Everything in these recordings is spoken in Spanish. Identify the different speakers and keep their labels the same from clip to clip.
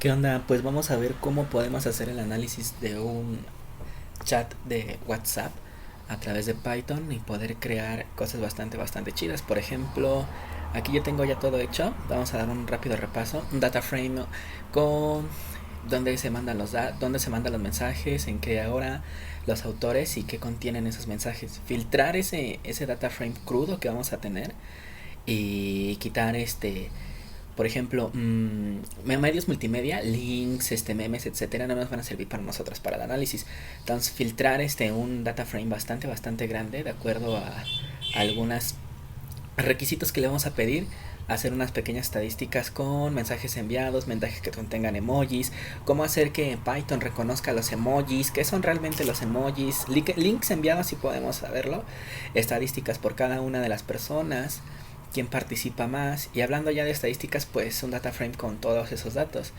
Speaker 1: ¿Qué onda? Pues vamos a ver cómo podemos hacer el análisis de un chat de WhatsApp a través de Python y poder crear cosas bastante chidas. Por ejemplo, aquí yo tengo ya todo hecho. Vamos a dar un rápido repaso. Un data frame con dónde se mandan los mensajes, en qué hora, los autores y qué contienen esos mensajes. Filtrar ese data frame crudo que vamos a tener y quitar por ejemplo, medios multimedia, links, memes, etcétera, no nos van a servir para nosotros para el análisis. Entonces, filtrar un data frame bastante grande de acuerdo a algunos requisitos que le vamos a pedir, hacer unas pequeñas estadísticas con mensajes enviados, mensajes que contengan emojis, cómo hacer que Python reconozca los emojis, qué son realmente los emojis, links enviados si podemos saberlo, estadísticas por cada una de las personas, quién participa más, y hablando ya de estadísticas, pues un data frame con todos esos datos,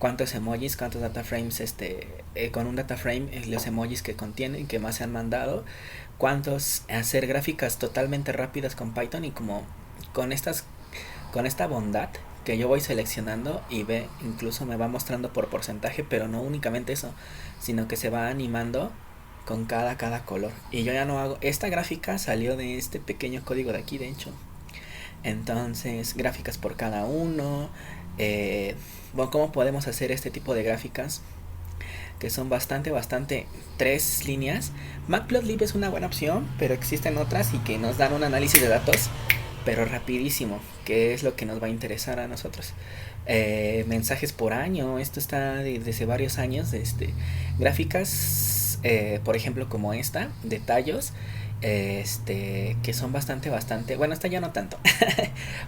Speaker 1: cuántos emojis, cuántos data frames, con un data frame, los emojis que contienen, que más se han mandado, cuántos, hacer gráficas totalmente rápidas con Python y como con estas con esta bondad que yo voy seleccionando y ve, incluso me va mostrando por porcentaje, pero no únicamente eso, sino que se va animando con cada color. Y yo ya no hago, esta gráfica salió de este pequeño código de aquí, de hecho. Entonces, gráficas por cada uno. Bueno, ¿cómo podemos hacer este tipo de gráficas? Que son bastante, 3 líneas. Matplotlib es una buena opción, pero existen otras y que nos dan un análisis de datos pero rapidísimo, que es lo que nos va a interesar a nosotros. Mensajes por año, esto está desde varios años, gráficas, por ejemplo como esta, detalles, que son bastante, bueno, esta ya no tanto,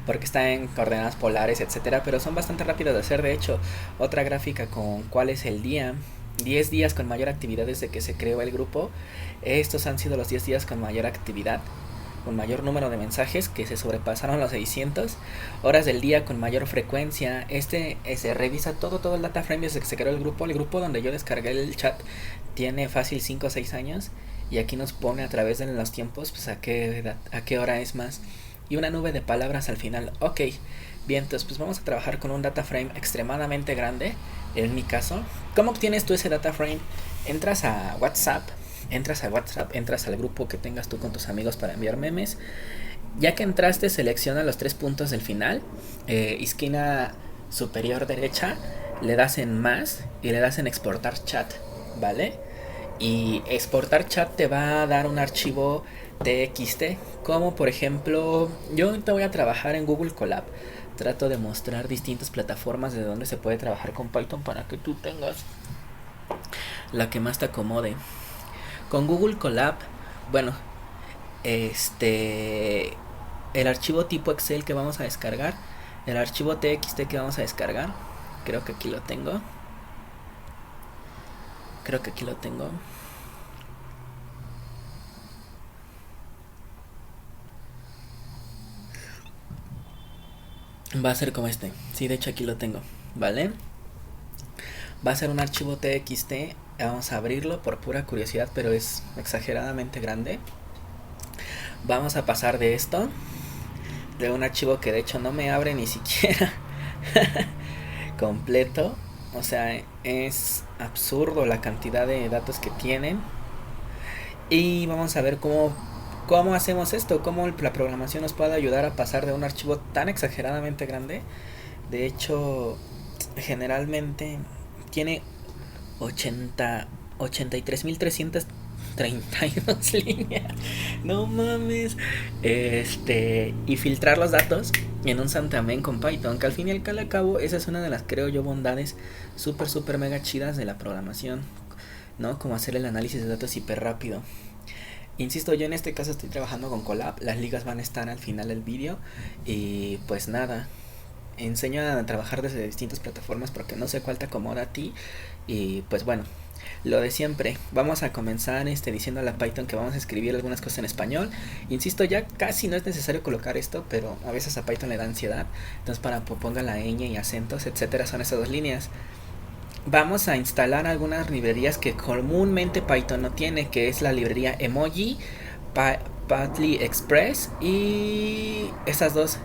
Speaker 1: porque está en coordenadas polares, etcétera, pero son bastante rápidas de hacer. De hecho, otra gráfica con cuál es el día, 10 días con mayor actividad desde que se creó el grupo. Estos han sido los 10 días con mayor actividad, con mayor número de mensajes que se sobrepasaron los 600, horas del día con mayor frecuencia. Se revisa todo el data frame desde que se creó el grupo donde yo descargué el chat tiene fácil 5 o 6 años, y aquí nos pone a través de los tiempos pues a qué hora es más, y una nube de palabras al final. Ok, bien, entonces pues vamos a trabajar con un data frame extremadamente grande. En mi caso, ¿cómo obtienes tú ese data frame? Entras al grupo que tengas tú con tus amigos para enviar memes. Ya que entraste, selecciona los 3 puntos del final, esquina superior derecha, le das en más y le das en exportar chat, ¿vale? Y exportar chat te va a dar un archivo TXT, como por ejemplo, yo ahorita voy a trabajar en Google Colab. Trato de mostrar distintas plataformas de donde se puede trabajar con Python para que tú tengas la que más te acomode. Con Google Colab, bueno, el archivo tipo Excel que vamos a descargar, el archivo TXT que vamos a descargar, creo que aquí lo tengo. Va a ser como este. Sí, de hecho aquí lo tengo, ¿vale? Va a ser un archivo TXT. Vamos a abrirlo por pura curiosidad, pero es exageradamente grande. Vamos a pasar de esto, de un archivo que de hecho no me abre ni siquiera completo. O sea, es absurdo la cantidad de datos que tienen. Y vamos a ver cómo hacemos esto, cómo la programación nos puede ayudar a pasar de un archivo tan exageradamente grande. De hecho, generalmente tiene 83.332 líneas. No mames. Y filtrar los datos en un santamen con Python, que al fin y al cabo esa es una de las, creo yo, bondades súper mega chidas de la programación, ¿no? Como hacer el análisis de datos hiper rápido. Insisto, yo en este caso estoy trabajando con Colab, las ligas van a estar al final del vídeo. Y pues nada, enseño a trabajar desde distintas plataformas porque no sé cuál te acomoda a ti. Y pues bueno, lo de siempre, vamos a comenzar diciendo a la Python que vamos a escribir algunas cosas en español. Insisto, ya casi no es necesario colocar esto, pero a veces a Python le da ansiedad. Entonces para que ponga la ñ y acentos, etcétera, son esas 2 líneas. Vamos a instalar algunas librerías que comúnmente Python no tiene, que es la librería Emoji, Pathly Express y estas dos.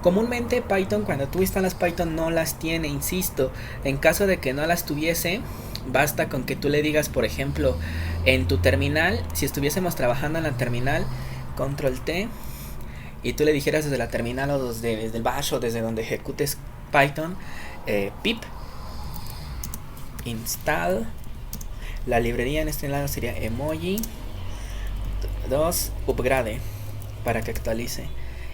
Speaker 1: Comúnmente Python, cuando tú instalas Python, no las tiene, insisto. En caso de que no las tuviese, basta con que tú le digas, por ejemplo, en tu terminal, si estuviésemos trabajando en la terminal, control T, y tú le dijeras desde la terminal o desde el bash o desde donde ejecutes Python, pip install, la librería en este lado sería emoji 2 upgrade, para que actualice.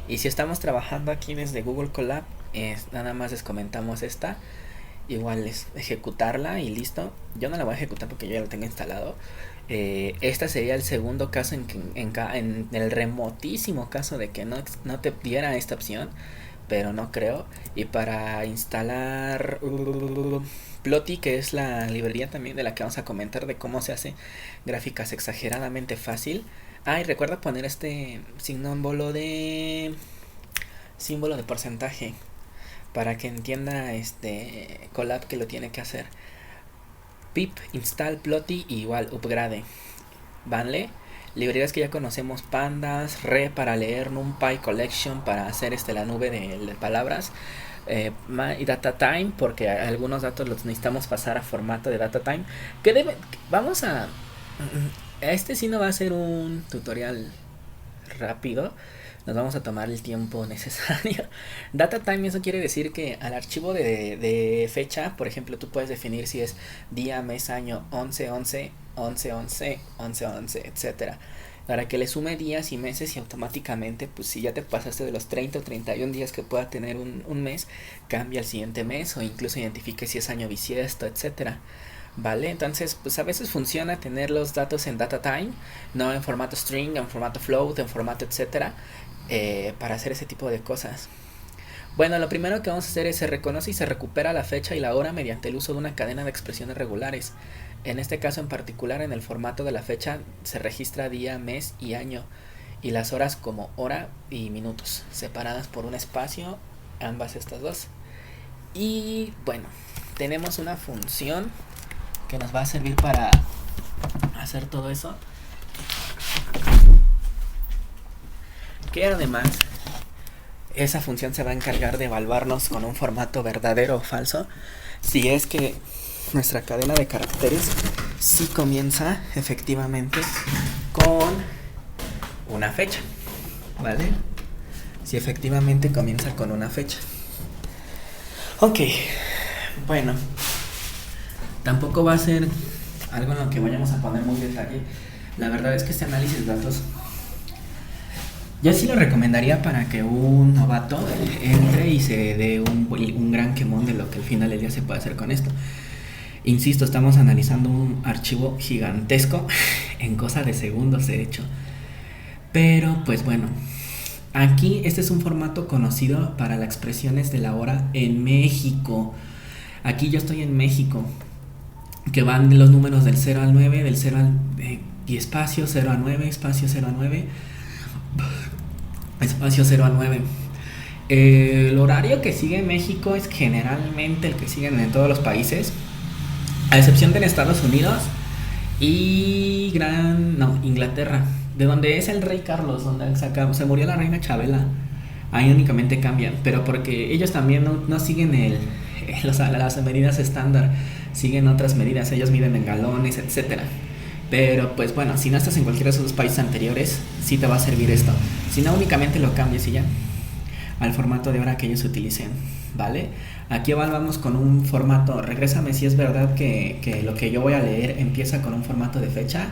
Speaker 1: Y si estamos trabajando aquí desde Google Colab, nada más les comentamos esta, igual es ejecutarla y listo. Yo no la voy a ejecutar porque yo ya lo tengo instalado. Este sería el segundo caso en el remotísimo caso de que no te diera esta opción, pero no creo. Y para instalar Plotly, que es la librería también de la que vamos a comentar de cómo se hace gráficas exageradamente fácil. Y recuerda poner este símbolo de porcentaje para que entienda Colab que lo tiene que hacer. Pip install Plotly y igual upgrade, ¿vale? Librerías que ya conocemos: pandas, re para leer, numpy, collection para hacer la nube de palabras, y datatime porque algunos datos los necesitamos pasar a formato de datatime. Vamos a sí no va a ser un tutorial rápido, nos vamos a tomar el tiempo necesario. Datatime, eso quiere decir que al archivo de fecha, por ejemplo, tú puedes definir si es día, mes, año, 11-11, 11-11, 11-11, etcétera, para que le sume días y meses, y automáticamente, pues si ya te pasaste de los 30 o 31 días que pueda tener un mes, cambia al siguiente mes, o incluso identifique si es año bisiesto, etcétera. Vale, entonces pues a veces funciona tener los datos en datatime, no en formato string, en formato float, en formato etcétera, para hacer ese tipo de cosas. Bueno, lo primero que vamos a hacer es se reconoce y se recupera la fecha y la hora mediante el uso de una cadena de expresiones regulares. En este caso en particular, en el formato de la fecha se registra día, mes y año, y las horas como hora y minutos, separadas por un espacio, ambas estas dos. Y bueno, tenemos una función que nos va a servir para hacer todo eso, que además esa función se va a encargar de evaluarnos con un formato verdadero o falso si es que nuestra cadena de caracteres sí comienza efectivamente con una fecha, ¿vale? Si efectivamente comienza con una fecha. Ok, bueno, tampoco va a ser algo en lo que vayamos a poner muy detalle. La verdad es que este análisis de datos yo sí lo recomendaría para que un novato entre y se dé un gran quemón de lo que al final del día se puede hacer con esto. Insisto, estamos analizando un archivo gigantesco en cosa de segundos, de hecho. Pero pues bueno, aquí este es un formato conocido para las expresiones de la hora en México. Aquí yo estoy en México, que van de los números del 0 al 9, del 0 al y espacio 0 a 9, espacio 0 a 9, espacio 0 a 9. El horario que sigue México es generalmente el que siguen en todos los países, a excepción de en Estados Unidos y Inglaterra, de donde es el rey Carlos, donde se murió la reina Chabela. Ahí únicamente cambian, pero porque ellos también no siguen las medidas estándar, siguen otras medidas, ellos miden en galones, etcétera. Pero pues bueno, si no estás en cualquiera de esos países anteriores, sí te va a servir esto. Si no, únicamente lo cambias y ya, al formato de hora que ellos utilicen, ¿vale? Aquí evaluamos con un formato, regrésame si es verdad que lo que yo voy a leer empieza con un formato de fecha,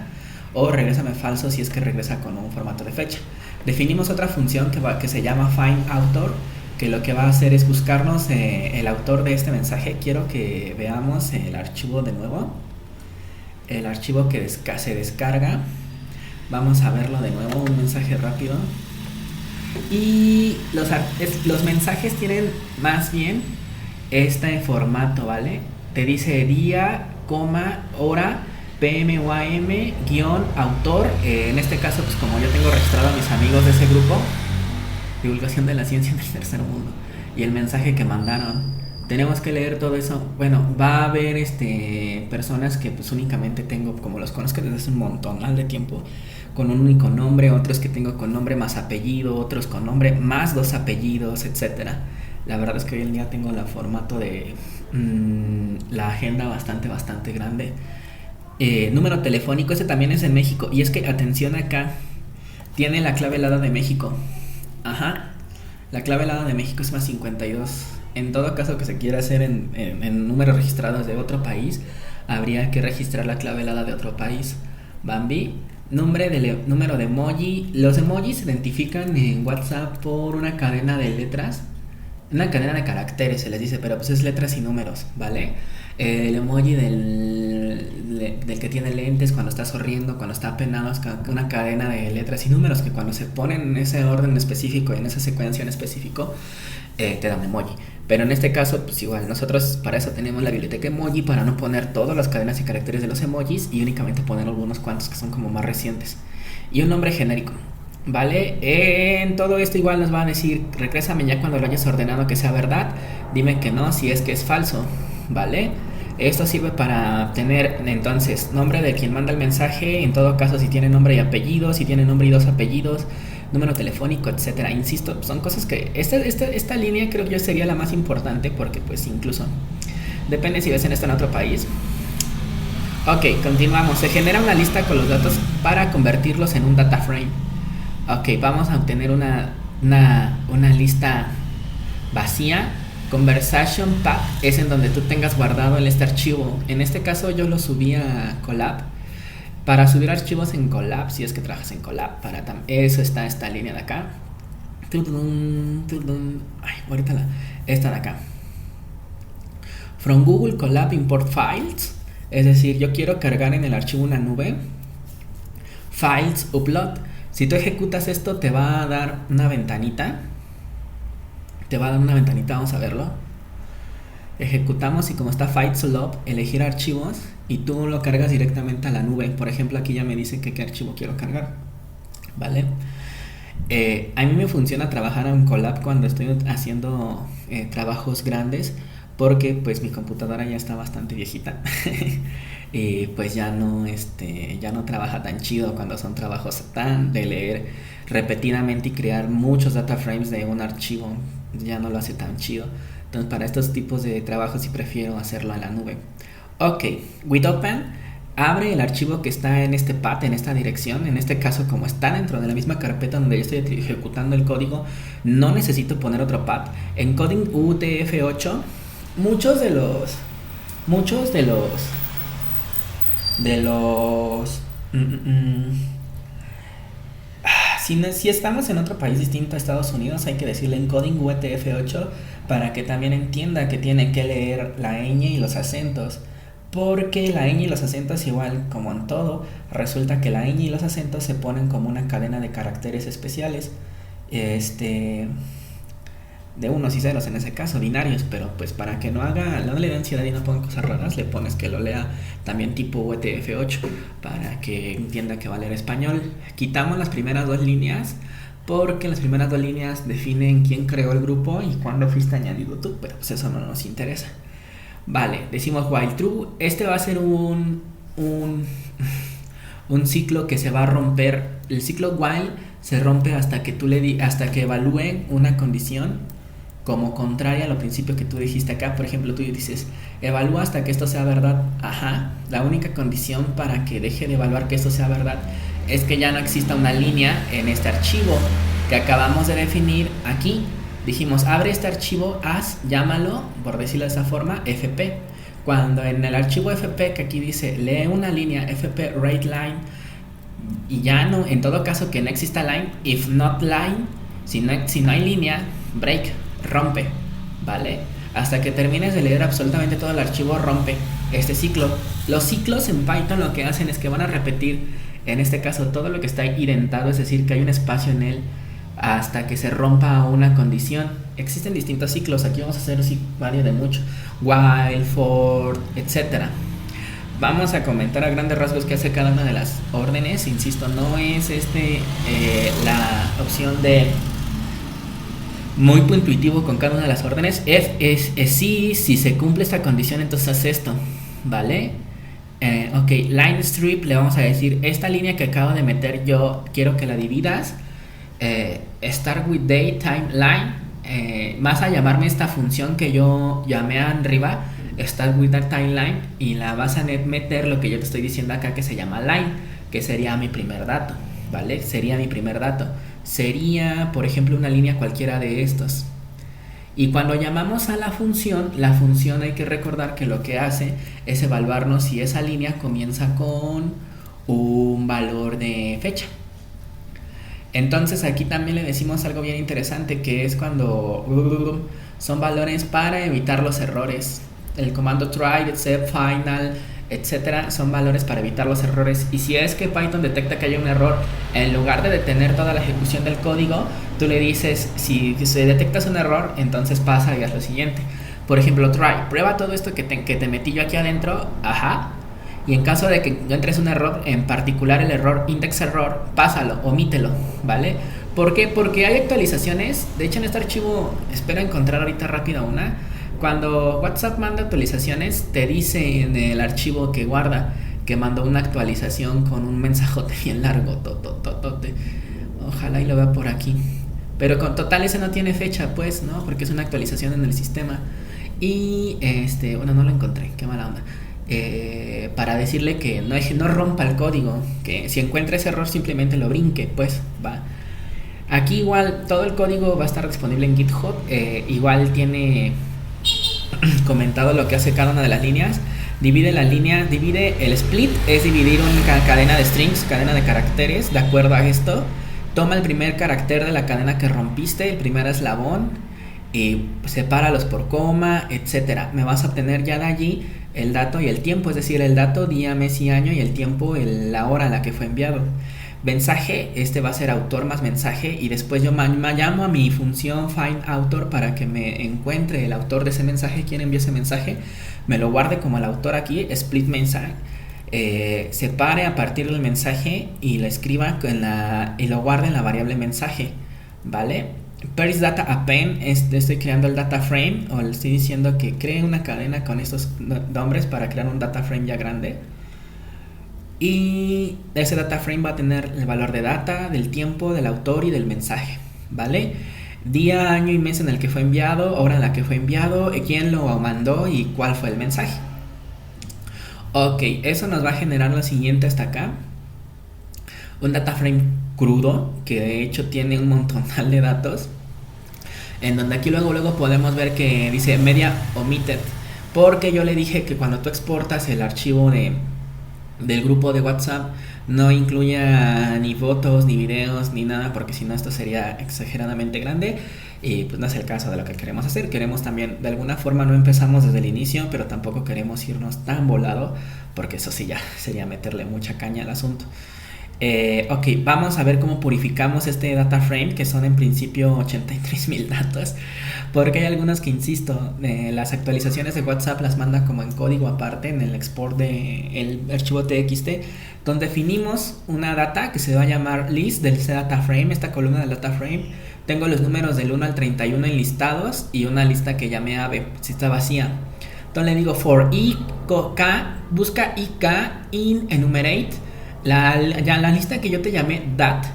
Speaker 1: o regrésame falso si es que regresa con un formato de fecha. Definimos otra función que se llama findAuthor, que lo que va a hacer es buscarnos el autor de este mensaje. Quiero que veamos el archivo de nuevo, el archivo que se descarga. Vamos a verlo de nuevo, un mensaje rápido. Y los mensajes tienen más bien este formato, ¿vale? Te dice día, coma, hora, PM o AM, guión, autor. En este caso, pues como yo tengo registrado a mis amigos de ese grupo, divulgación de la ciencia en el tercer mundo, y el mensaje que mandaron. Tenemos que leer todo eso. Bueno, va a haber personas que pues únicamente tengo, como los conozco desde hace un montón de tiempo, con un único nombre, otros que tengo con nombre más apellido, otros con nombre más 2 apellidos, etcétera. La verdad es que hoy en día tengo el formato de la agenda bastante grande. Número telefónico, ese también es en México. Y es que, atención acá, tiene la clave helada de México. Ajá. La clave helada de México es más 52. En todo caso que se quiera hacer en números registrados de otro país, habría que registrar la clave helada de otro país. Bambi, número de emoji. Los emojis se identifican en WhatsApp por una cadena de letras, una cadena de caracteres se les dice, pero pues es letras y números, ¿vale? El emoji del que tiene lentes cuando está sonriendo, cuando está apenado, es una cadena de letras y números que cuando se ponen en ese orden específico, en esa secuencia en específico, te da un emoji. Pero en este caso, pues igual, nosotros para eso tenemos la biblioteca emoji, para no poner todas las cadenas y caracteres de los emojis y únicamente poner algunos cuantos que son como más recientes. Y un nombre genérico, ¿vale? En todo esto igual nos va a decir, regrésame ya cuando lo hayas ordenado que sea verdad, dime que no si es que es falso, ¿vale? Esto sirve para tener entonces nombre de quien manda el mensaje, en todo caso si tiene nombre y apellido, si tiene nombre y 2 apellidos, número telefónico, etcétera. Insisto, son cosas que esta línea creo que yo sería la más importante porque pues incluso depende si ves en esto en otro país. Ok, continuamos. Se genera una lista con los datos para convertirlos en un data frame. Ok, vamos a obtener una lista vacía. Conversation path es en donde tú tengas guardado este archivo. En este caso yo lo subí a Colab. Para subir archivos en Colab, si es que trabajas en Colab, eso está esta línea de acá. Ay, ahorita esta de acá. From Google Colab Import Files. Es decir, yo quiero cargar en el archivo una nube. Files Upload. Si tú ejecutas esto te va a dar una ventanita. Vamos a verlo. Ejecutamos y como está Files Upload, elegir archivos y tú lo cargas directamente a la nube. Por ejemplo, aquí ya me dice qué archivo quiero cargar, ¿vale? A mí me funciona trabajar en Colab cuando estoy haciendo trabajos grandes, porque pues mi computadora ya está bastante viejita y pues ya no trabaja tan chido cuando son trabajos de leer repetidamente y crear muchos data frames de un archivo, ya no lo hace tan chido. Entonces para estos tipos de trabajos sí prefiero hacerlo a la nube. Ok, with open abre el archivo que está en este path, en esta dirección. En este caso, como está dentro de la misma carpeta donde yo estoy ejecutando el código, no necesito poner otro path. En coding UTF-8 muchos de los si estamos en otro país distinto a Estados Unidos, hay que decirle encoding UTF-8 para que también entienda que tiene que leer la ñ y los acentos, porque la ñ y los acentos, igual como en todo, resulta que la ñ y los acentos se ponen como una cadena de caracteres especiales, de unos y ceros en ese caso, binarios, pero pues para que no le dé ansiedad y no ponga cosas raras, le pones que lo lea también tipo UTF-8 para que entienda que va a leer español. Quitamos las primeras 2 líneas porque las primeras 2 líneas definen quién creó el grupo y cuándo fuiste añadido tú, pero pues eso no nos interesa. Vale, decimos while true. Este va a ser un ciclo que se va a romper. El ciclo while se rompe hasta que hasta que evalúe una condición como contraria a lo principio que tú dijiste acá. Por ejemplo, tú dices, evalúa hasta que esto sea verdad. Ajá, la única condición para que deje de evaluar que esto sea verdad es que ya no exista una línea en este archivo que acabamos de definir aquí. Dijimos, abre este archivo, llámalo, por decirlo de esa forma, FP. Cuando en el archivo FP, que aquí dice, lee una línea FP write line, y ya no, en todo caso que no exista line, if not line, si no hay línea, break, rompe, ¿vale? Hasta que termines de leer absolutamente todo el archivo, rompe este ciclo. Los ciclos en Python lo que hacen es que van a repetir, en este caso, todo lo que está indentado, es decir, que hay un espacio en él, hasta que se rompa una condición. Existen distintos ciclos, aquí vamos a hacer varios de mucho, while, for, etcétera. Vamos a comentar a grandes rasgos qué hace cada una de las órdenes. Insisto, no es la opción de muy intuitivo con cada una de las órdenes. Si se cumple esta condición, entonces haz esto, ¿vale? Ok, line strip, le vamos a decir, esta línea que acabo de meter yo, quiero que la dividas. Start with date timeline. Vas a llamarme esta función que yo llamé arriba, start with that timeline, y la vas a meter lo que yo te estoy diciendo acá, que se llama line, que sería mi primer dato, ¿vale? Sería mi primer dato. Sería, por ejemplo, una línea cualquiera de estos. Y cuando llamamos a la función hay que recordar que lo que hace es evaluarnos si esa línea comienza con un valor de fecha. Entonces aquí también le decimos algo bien interesante, que es cuando son valores para evitar los errores. El comando try, except, final, etcétera, son valores para evitar los errores. Y si es que Python detecta que hay un error, en lugar de detener toda la ejecución del código, tú le dices, si se detectas un error, entonces pasa y haz lo siguiente. Por ejemplo, try, prueba todo esto que te metí yo aquí adentro, ajá. Y en caso de que entres un error, en particular el error index error, pásalo, omítelo, ¿vale? ¿Por qué? Porque hay actualizaciones. De hecho, en este archivo, espero encontrar ahorita rápido una. Cuando WhatsApp manda actualizaciones, te dice en el archivo que guarda que mandó una actualización con un mensajote bien largo, totototote. Ojalá y lo vea por aquí. Pero con total ese no tiene fecha, pues, ¿no? Porque es una actualización en el sistema. Y bueno, no lo encontré, qué mala onda. Para decirle que no rompa el código, que si encuentra ese error simplemente lo brinque, pues va. Aquí igual todo el código va a estar disponible en GitHub. Igual tiene comentado lo que hace cada una de las líneas. Divide el split, es dividir una cadena de strings, cadena de caracteres, de acuerdo a esto. Toma el primer carácter de la cadena que rompiste, el primer eslabón, y sepáralos por coma, etcétera. Me vas a obtener ya de allí el dato y el tiempo, es decir, el dato, día, mes y año, y el tiempo, la hora a la que fue enviado. Mensaje, va a ser autor más mensaje, y después yo llamo a mi función findAuthor para que me encuentre el autor de ese mensaje, quien envió ese mensaje, me lo guarde como el autor aquí, split mensaje, separe a partir del mensaje y lo escriba y lo guarde en la variable mensaje, ¿vale? Paris data append, estoy creando el data frame, o le estoy diciendo que cree una cadena con estos nombres para crear un data frame ya grande. Y ese data frame va a tener el valor de data, del tiempo, del autor y del mensaje, ¿vale? Día, año y mes en el que fue enviado, hora en la que fue enviado, quién lo mandó y cuál fue el mensaje. Ok, eso nos va a generar lo siguiente hasta acá. Un data frame crudo, que de hecho tiene un montonal de datos, en donde aquí luego podemos ver que dice media omitted, porque yo le dije que cuando tú exportas el archivo del grupo de WhatsApp no incluya ni fotos, ni videos, ni nada, porque si no esto sería exageradamente grande, y pues no es el caso de lo que queremos hacer. Queremos también, de alguna forma no empezamos desde el inicio, pero tampoco queremos irnos tan volado, porque eso sí ya sería meterle mucha caña al asunto. Ok, vamos a ver cómo purificamos este data frame, que son en principio 83,000 datos, porque hay algunos que, insisto, las actualizaciones de WhatsApp las manda como en código aparte en el export del archivo txt, donde definimos una data que se va a llamar list del data frame, esta columna del data frame. Tengo los números del 1 al 31 enlistados y una lista que llamé ave, si está vacía. Entonces le digo for i k, busca ik in enumerate. La lista que yo te llamé dat,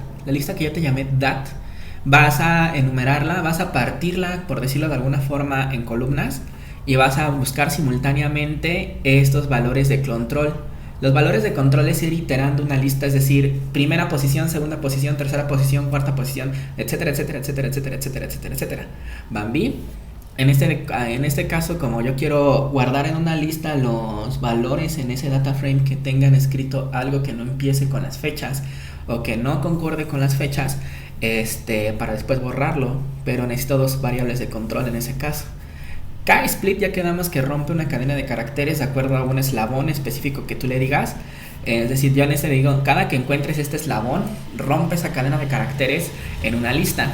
Speaker 1: vas a enumerarla, vas a partirla, por decirlo de alguna forma, en columnas, y vas a buscar simultáneamente estos valores de control. Los valores de control es ir iterando una lista, es decir, primera posición, segunda posición, tercera posición, cuarta posición, etcétera, etcétera, etcétera, etcétera, etcétera, etcétera, etcétera. Bambi. En este caso, como yo quiero guardar en una lista los valores en ese data frame que tengan escrito algo que no empiece con las fechas o que no concorde con las fechas, para después borrarlo, pero necesito dos variables de control en ese caso. K-split ya quedamos que rompe una cadena de caracteres de acuerdo a un eslabón específico que tú le digas. Es decir, yo en le digo, cada que encuentres este eslabón, rompe esa cadena de caracteres en una lista.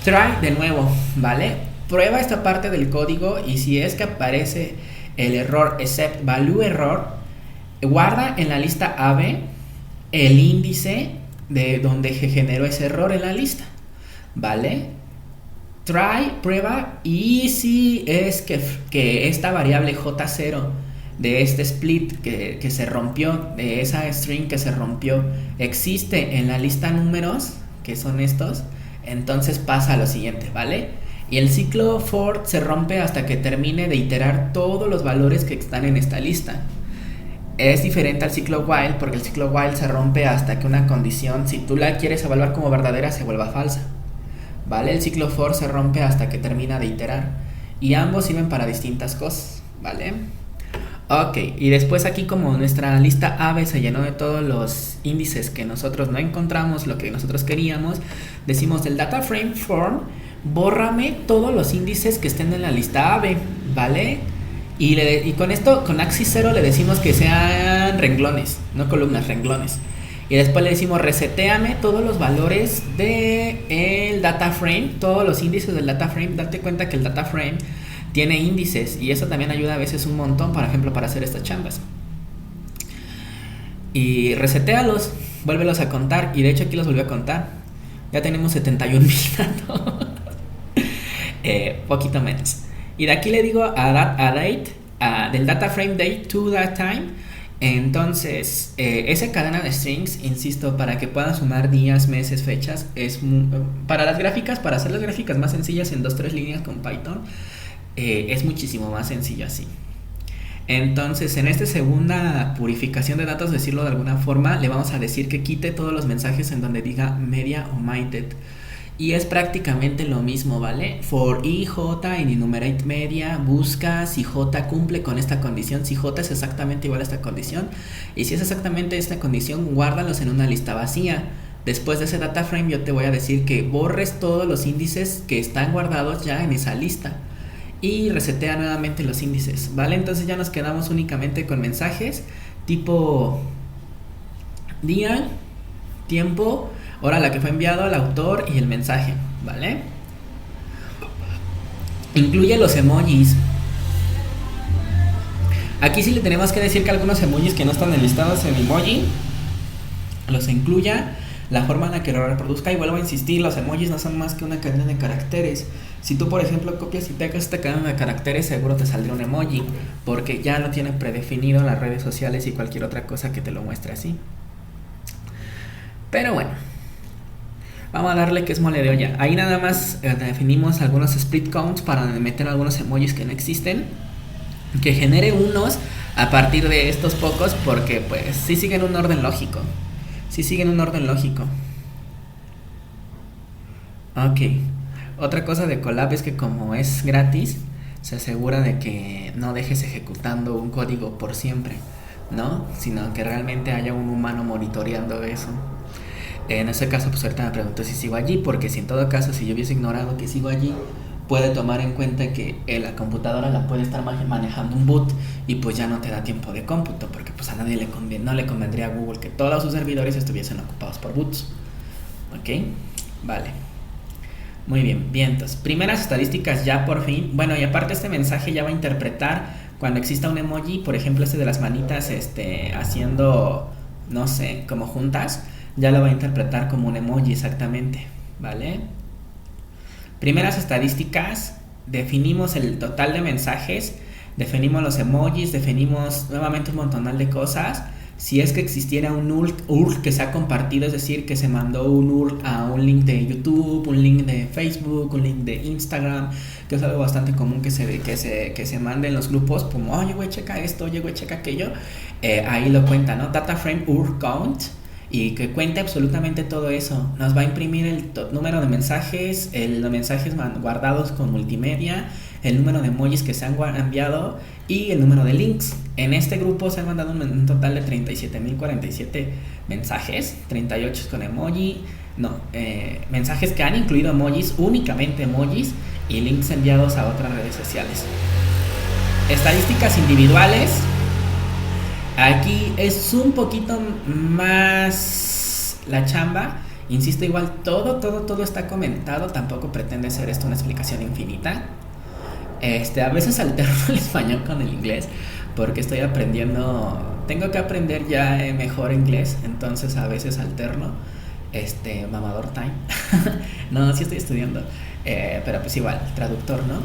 Speaker 1: Try de nuevo, ¿vale? Prueba esta parte del código, y si es que aparece el error except value error, guarda en la lista ave el índice de donde se generó ese error en la lista, ¿vale? Try, prueba, y si es que esta variable J0 de este split que se rompió, de esa string que se rompió, existe en la lista números, que son estos, entonces pasa a lo siguiente, ¿vale? Y el ciclo for se rompe hasta que termine de iterar todos los valores que están en esta lista. Es diferente al ciclo while, porque el ciclo while se rompe hasta que una condición, si tú la quieres evaluar como verdadera, se vuelva falsa, ¿vale? El ciclo for se rompe hasta que termina de iterar, y ambos sirven para distintas cosas, ¿vale? Ok, y después aquí, como nuestra lista AVE se llenó de todos los índices que nosotros no encontramos lo que nosotros queríamos, decimos del data frame form, bórrame todos los índices que estén en la lista AVE, ¿vale? Y con esto, con axis 0 le decimos que sean renglones, no columnas, renglones. Y después le decimos reseteame todos los valores del data frame, todos los índices del data frame. Date cuenta que el data frame tiene índices y eso también ayuda a veces un montón, por ejemplo, para hacer estas chambas. Y resetéalos, vuélvelos a contar. Y de hecho aquí los volví a contar. Ya tenemos 71,000 datos. Poquito menos. Y de aquí le digo a date, del data frame date to that time. Entonces, esa cadena de strings, insisto, para que puedan sumar días, meses, fechas, para las gráficas, para hacer las gráficas más sencillas en 2-3 líneas con Python, es muchísimo más sencillo así. Entonces, en esta segunda purificación de datos, decirlo de alguna forma, le vamos a decir que quite todos los mensajes en donde diga media o minded. Y es prácticamente lo mismo, ¿vale? For i, j, en enumerate media, busca si j cumple con esta condición. Si j es exactamente igual a esta condición, y si es exactamente esta condición, guárdalos en una lista vacía. Después de ese data frame yo te voy a decir que borres todos los índices que están guardados ya en esa lista y resetea nuevamente los índices, ¿vale? Entonces ya nos quedamos únicamente con mensajes tipo día, tiempo, hora a la que fue enviado, el autor y el mensaje, ¿vale? Incluye los emojis. Aquí sí le tenemos que decir que algunos emojis que no están enlistados en emoji los incluya, la forma en la que lo reproduzca. Y vuelvo a insistir, los emojis no son más que una cadena de caracteres. Si tú, por ejemplo, copias y pegas esta cadena de caracteres, seguro te saldrá un emoji, porque ya lo tienen predefinido las redes sociales y cualquier otra cosa que te lo muestre así. Pero bueno, vamos a darle que es mole de olla. Ahí nada más definimos algunos split counts para meter algunos emojis que no existen, que genere unos a partir de estos pocos, porque pues sí siguen un orden lógico. Ok. Otra cosa de Colab es que como es gratis, se asegura de que no dejes ejecutando un código por siempre, ¿no? Sino que realmente haya un humano monitoreando eso. En ese caso, pues ahorita me pregunto si sigo allí, porque si en todo caso, si yo hubiese ignorado que sigo allí, puede tomar en cuenta que la computadora la puede estar manejando un boot y pues ya no te da tiempo de cómputo, porque pues a nadie no le convendría a Google que todos sus servidores estuviesen ocupados por boots. ¿Ok? Vale. Muy bien, vientos. Primeras estadísticas ya por fin. Bueno, y aparte este mensaje ya va a interpretar cuando exista un emoji, por ejemplo este de las manitas haciendo, no sé, como juntas, ya lo va a interpretar como un emoji exactamente, ¿vale? Primeras estadísticas, definimos el total de mensajes, definimos los emojis, definimos nuevamente un montonal de cosas. Si es que existiera un URL que se ha compartido, es decir, que se mandó un URL a un link de YouTube, un link de Facebook, un link de Instagram, que es algo bastante común que se mande en los grupos, como, oye, güey, checa esto, oye, güey, checa aquello, ahí lo cuenta, ¿no? Data frame URL count, y que cuente absolutamente todo eso. Nos va a imprimir el número de mensajes, los mensajes guardados con multimedia, el número de emojis que se han enviado y el número de links. En este grupo se han mandado un total de 37,047 mensajes, 38 con emoji, mensajes que han incluido emojis, únicamente emojis, y links enviados a otras redes sociales. Estadísticas individuales. Aquí es un poquito más la chamba. Insisto, igual todo está comentado. Tampoco pretende ser esto una explicación infinita. A veces alterno el español con el inglés porque estoy aprendiendo. Tengo que aprender ya mejor inglés, entonces a veces alterno. Mamador time. No, sí estoy estudiando, pero pues igual, traductor, ¿no?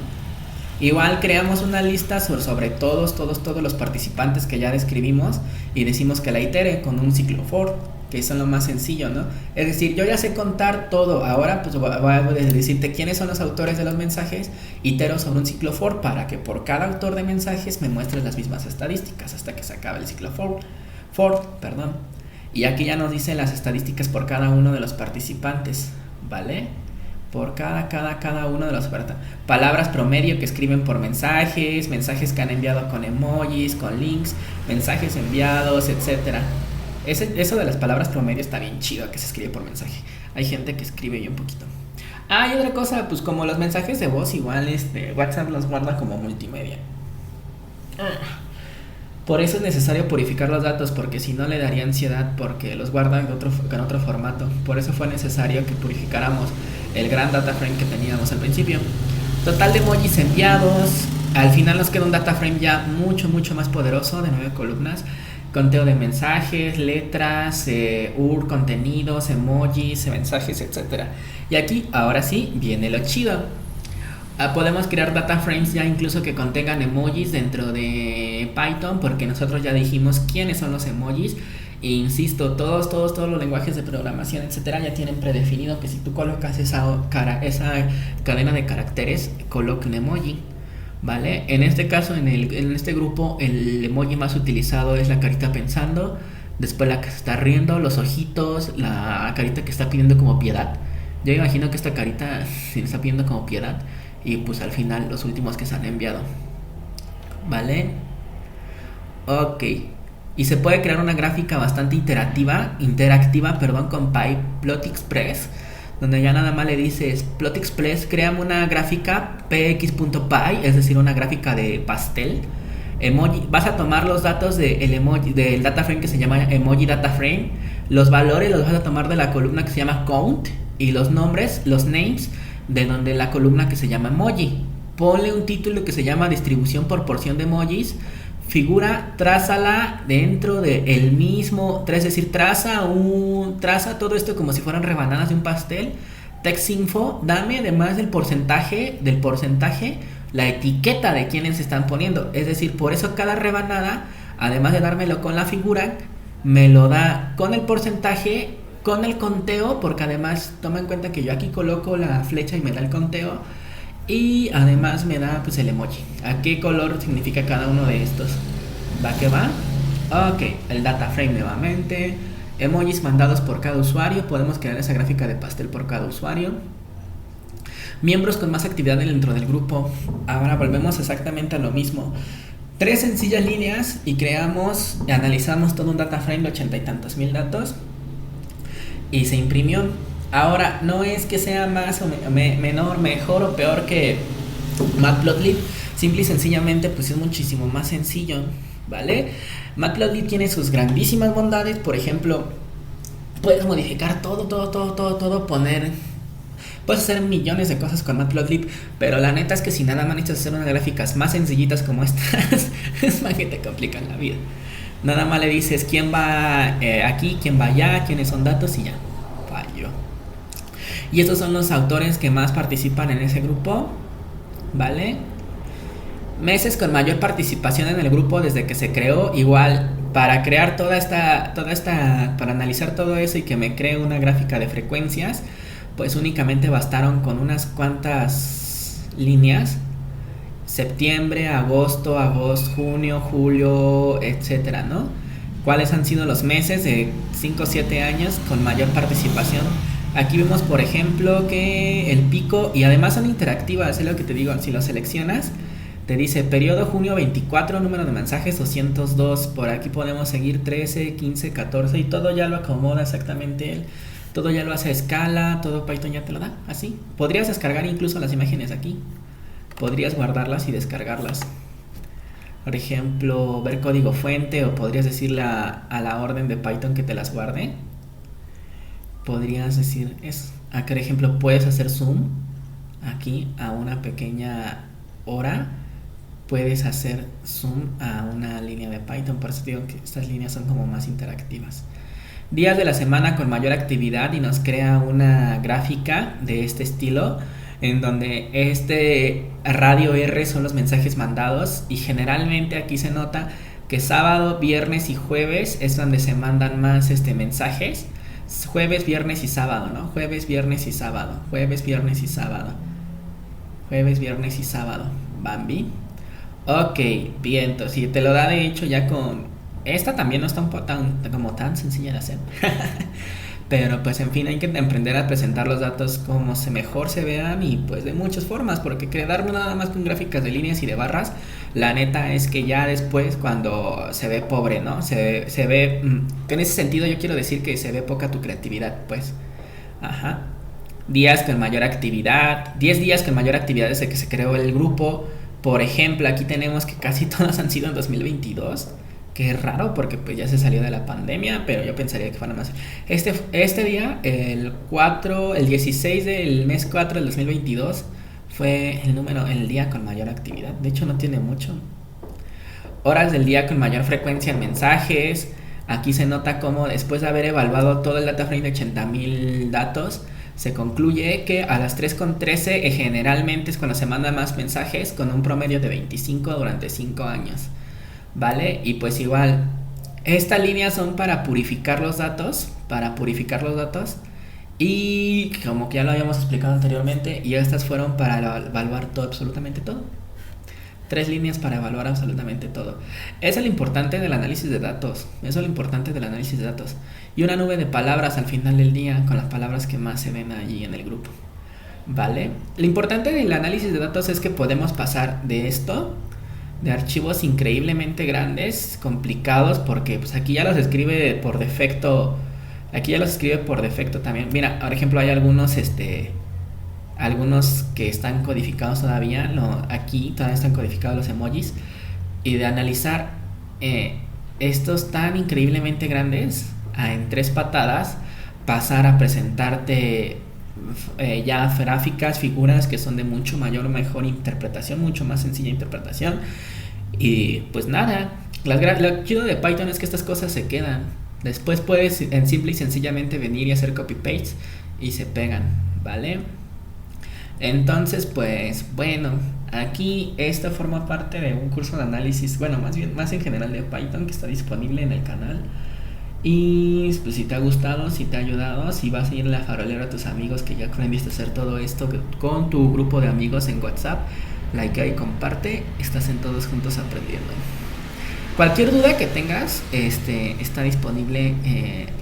Speaker 1: Igual creamos una lista sobre todos los participantes que ya describimos y decimos que la itere con un ciclo for, que eso es lo más sencillo, ¿no? Es decir, yo ya sé contar todo, ahora pues voy a decirte quiénes son los autores de los mensajes, itero sobre un ciclo for para que por cada autor de mensajes me muestres las mismas estadísticas hasta que se acabe el ciclo for, perdón. Y aquí ya nos dicen las estadísticas por cada uno de los participantes, ¿vale? Por cada uno de los palabras promedio que escriben por mensajes que han enviado con emojis, con links, mensajes enviados, etcétera. Eso de las palabras promedio está bien chido, que se escribe por mensaje. Hay gente que escribe bien poquito. Y otra cosa, pues como los mensajes de voz, igual WhatsApp los guarda como multimedia. Por eso es necesario purificar los datos, porque si no le daría ansiedad, porque los guarda en otro formato. Por eso fue necesario que purificáramos el gran data frame que teníamos al principio. Total de emojis enviados. Al final nos queda un data frame ya mucho más poderoso, de 9 columnas. Conteo de mensajes, letras, contenidos, emojis, mensajes, etc. Y aquí, ahora sí, viene lo chido. Podemos crear data frames ya incluso que contengan emojis dentro de Python, porque nosotros ya dijimos quiénes son los emojis. E insisto, todos los lenguajes de programación, etcétera, ya tienen predefinido que si tú colocas esa cadena de caracteres, coloque un emoji, ¿vale? En este caso, en este grupo, el emoji más utilizado es la carita pensando, después la que se está riendo, los ojitos, la carita que está pidiendo como piedad. Yo imagino que esta carita se está pidiendo como piedad. Y pues al final los últimos que se han enviado, ¿vale? Ok. Y se puede crear una gráfica bastante interactiva, con PyPlotExpress, donde ya nada más le dices PlotExpress, créame una gráfica px.py, es decir, una gráfica de pastel. Emoji, vas a tomar los datos del emoji, del data frame que se llama emoji data frame, los valores los vas a tomar de la columna que se llama count, y los nombres, los names, de donde la columna que se llama emoji. Ponle un título que se llama distribución por porción de emojis. Figura, trázala dentro del mismo, es decir, traza todo esto como si fueran rebanadas de un pastel. Text info, dame además del porcentaje, la etiqueta de quienes se están poniendo. Es decir, por eso cada rebanada, además de dármelo con la figura, me lo da con el porcentaje, con el conteo, porque además toma en cuenta que yo aquí coloco la flecha y me da el conteo, y además me da pues el emoji. ¿A qué color significa cada uno de estos? ¿Va que va? Ok, el data frame nuevamente, emojis mandados por cada usuario, podemos crear esa gráfica de pastel por cada usuario. Miembros con más actividad dentro del grupo. Ahora volvemos exactamente a lo mismo. 3 sencillas líneas y analizamos todo un data frame de 80 y tantos mil datos. Y se imprimió. Ahora, no es que sea más o menor, mejor o peor que Matplotlib. Simple y sencillamente, pues es muchísimo más sencillo, ¿vale? Matplotlib tiene sus grandísimas bondades. Por ejemplo, puedes modificar todo, puedes hacer millones de cosas con Matplotlib, pero la neta es que si nada más necesitas hacer unas gráficas más sencillitas como estas, es más que te complican la vida. Nada más le dices quién va aquí, quién va allá, quiénes son datos y ya. Falló. Y estos son los autores que más participan en ese grupo, ¿vale? Meses con mayor participación en el grupo desde que se creó. Igual, para crear para analizar todo eso y que me cree una gráfica de frecuencias, pues únicamente bastaron con unas cuantas líneas. Septiembre, agosto, junio, julio, etcétera, ¿no? ¿Cuáles han sido los meses de 5 o 7 años con mayor participación? Aquí vemos, por ejemplo, que el pico, y además son interactivas, es lo que te digo, si lo seleccionas, te dice periodo junio 24, número de mensajes 202, por aquí podemos seguir 13, 15, 14, y todo ya lo acomoda exactamente él, todo ya lo hace a escala, todo Python ya te lo da, así. Podrías descargar incluso las imágenes aquí. Podrías guardarlas y descargarlas. Por ejemplo, ver código fuente, o podrías decirle a la orden de Python que te las guarde. Podrías decir eso. Por ejemplo, puedes hacer zoom aquí a una pequeña hora. Puedes hacer zoom a una línea de Python. Por eso digo que estas líneas son como más interactivas. Días de la semana con mayor actividad, y nos crea una gráfica de este estilo. en donde este radio R son los mensajes mandados y generalmente aquí se nota que sábado, viernes y jueves es donde se mandan más mensajes. Jueves, viernes y sábado, ¿no? Jueves, viernes y sábado. Jueves, viernes y sábado. Jueves, viernes y sábado. Bambi. Ok, bien, entonces si te lo da de hecho ya con... Esta también no está como tan sencilla de hacer. Pero pues en fin, hay que aprender a presentar los datos como mejor se vean y pues de muchas formas, porque quedarme nada más con gráficas de líneas y de barras, la neta es que ya después cuando se ve pobre, ¿no? Se ve en ese sentido yo quiero decir que se ve poca tu creatividad, pues. Ajá. Días con mayor actividad, 10 días con mayor actividad desde que se creó el grupo. Por ejemplo, aquí tenemos que casi todas han sido en 2022. Que es raro porque pues ya se salió de la pandemia, pero yo pensaría que fueran más. Este día, el 16 del mes 4 del 2022, fue el día con mayor actividad. De hecho, no tiene mucho. Horas del día con mayor frecuencia en mensajes. Aquí se nota cómo después de haber evaluado todo el data frame de 80,000 datos, se concluye que a las 3:13 generalmente es cuando se mandan más mensajes, con un promedio de 25 durante 5 años. ¿Vale? Y pues igual, estas líneas son para purificar los datos, y como que ya lo habíamos explicado anteriormente, y estas fueron para evaluar todo, absolutamente todo. 3 líneas para evaluar absolutamente todo. Eso es lo importante del análisis de datos. Y una nube de palabras al final del día, con las palabras que más se ven allí en el grupo. ¿Vale? Lo importante del análisis de datos es que podemos pasar de esto, de archivos increíblemente grandes, complicados, porque pues aquí ya los escribe por defecto. También. Mira, por ejemplo, hay algunos que están codificados todavía. Aquí todavía están codificados los emojis. Y de analizar estos tan increíblemente grandes, en 3 patadas pasar a presentarte ya gráficas, figuras que son de mejor interpretación, mucho más sencilla interpretación. Y pues nada, lo chido de Python es que estas cosas se quedan. Después puedes en simple y sencillamente venir y hacer copy paste y se pegan, ¿vale? Entonces pues bueno, aquí esto forma parte de un curso de análisis, bueno, más en general de Python, que está disponible en el canal. Y pues si te ha gustado, si te ha ayudado, si vas a ir a la farolera a tus amigos que ya aprendiste a hacer todo esto con tu grupo de amigos en WhatsApp, like y comparte, estás en Todos Juntos Aprendiendo. Cualquier duda que tengas, está disponible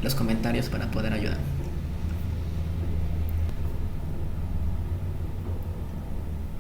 Speaker 1: los comentarios para poder ayudar.